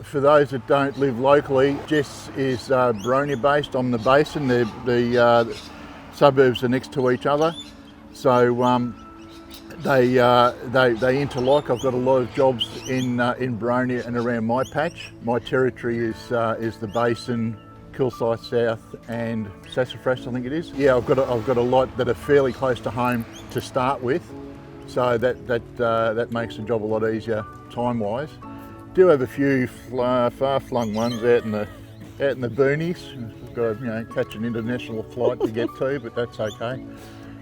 For those that don't live locally, Jess is Boronia based. I'm the basin. The suburbs are next to each other, so they interlock. I've got a lot of jobs in Boronia and around my patch. My territory is the basin, Kilsyth South and Sassafras, I think it is. Yeah, I've got a lot that are fairly close to home to start with, so that makes the job a lot easier time-wise. Do have a few far-flung ones out in the boonies. I've got to catch an international flight to get to, but that's okay.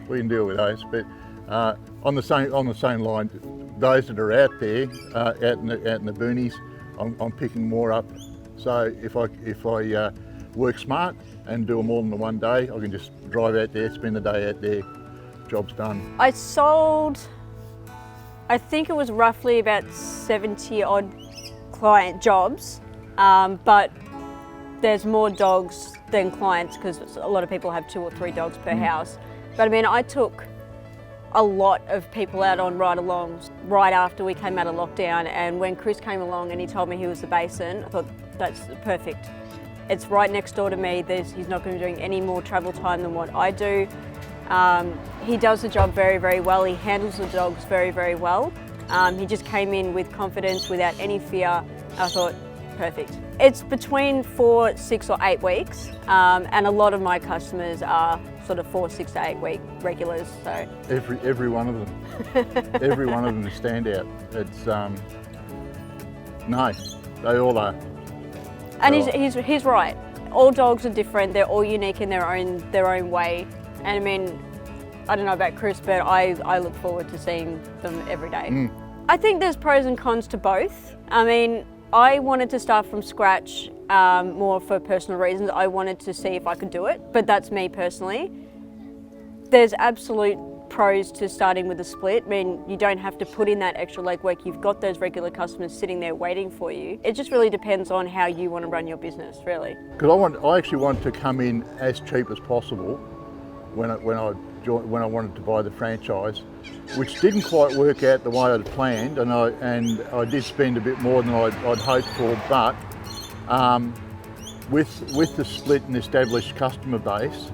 We can deal with those. But on the same line, those that are out there, out in the boonies, I'm picking more up. So if I work smart and do them all in the one day, I can just drive out there, spend the day out there, job's done. I sold, I think it was roughly about 70 odd client jobs, but there's more dogs than clients because a lot of people have 2 or 3 dogs per house. But I mean, I took a lot of people out on ride-alongs right after we came out of lockdown, and when Chris came along and he told me he was the basin, I thought that's perfect. It's right next door to me. He's not going to be doing any more travel time than what I do. He does the job very, very well. He handles the dogs very, very well. He just came in with confidence, without any fear. I thought, perfect. It's between 4, 6 or 8 weeks, and a lot of my customers are sort of 4, 6 to 8 week regulars. So every one of them, every one of them is standout. It's no, they all are. And he's right. All dogs are different. They're all unique in their own way. And I mean, I don't know about Chris, but I look forward to seeing them every day. I think there's pros and cons to both. I mean, I wanted to start from scratch more for personal reasons. I wanted to see if I could do it, but that's me personally. There's absolute pros to starting with a split. I mean, you don't have to put in that extra legwork. You've got those regular customers sitting there waiting for you. It just really depends on how you want to run your business, really. Because I actually wanted to come in as cheap as possible when I wanted to buy the franchise, which didn't quite work out the way I'd planned, and I did spend a bit more than I'd hoped for. But with the split and established customer base,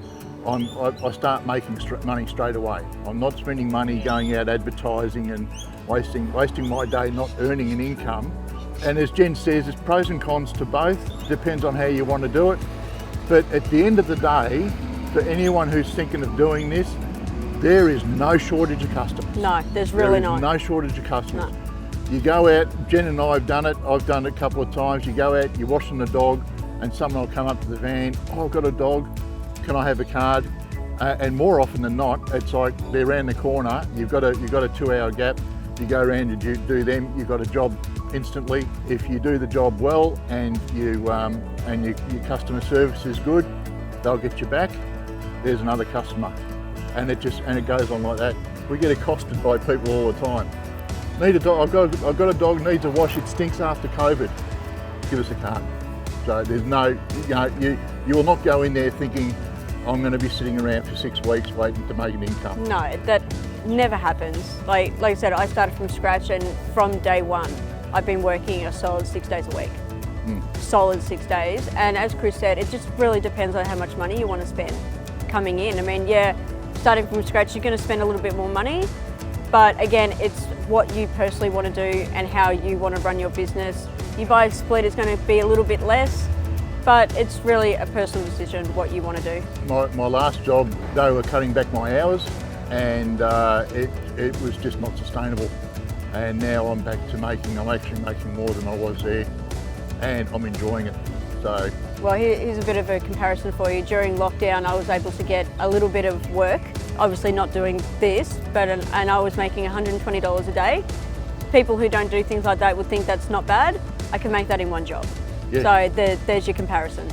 I start making money straight away. I'm not spending money going out advertising and wasting my day not earning an income. And as Jen says, there's pros and cons to both. Depends on how you want to do it. But at the end of the day, for anyone who's thinking of doing this, there is no shortage of customers. No, there's really not. No shortage of customers. No. You go out, Jen and I have done it, I've done it a couple of times. You go out, you're washing the dog, and someone will come up to the van, oh, I've got a dog, can I have a card? And more often than not, it's like they're around the corner, you've got a 2-hour gap, you go around and you do them, you've got a job instantly. If you do the job well and your customer service is good, they'll get you back, there's another customer. And it goes on like that. We get accosted by people all the time. Need a dog, I've got a dog, needs a wash, it stinks after COVID. Give us a card. So there's no, you will not go in there thinking, I'm going to be sitting around for 6 weeks waiting to make an income. No, that never happens. Like I said, I started from scratch, and from day one, I've been working a solid 6 days a week. Solid 6 days. And as Chris said, it just really depends on how much money you want to spend coming in. I mean, yeah, starting from scratch, you're going to spend a little bit more money, but again, it's what you personally want to do and how you want to run your business. You buy a split, it's going to be a little bit less, but it's really a personal decision what you want to do. My last job, they were cutting back my hours, and it was just not sustainable. And now I'm back to I'm actually making more than I was there, and I'm enjoying it. So. Well, here's a bit of a comparison for you. During lockdown, I was able to get a little bit of work, obviously not doing this, and I was making $120 a day. People who don't do things like that would think that's not bad. I can make that in one job. Yeah. So there's your comparison.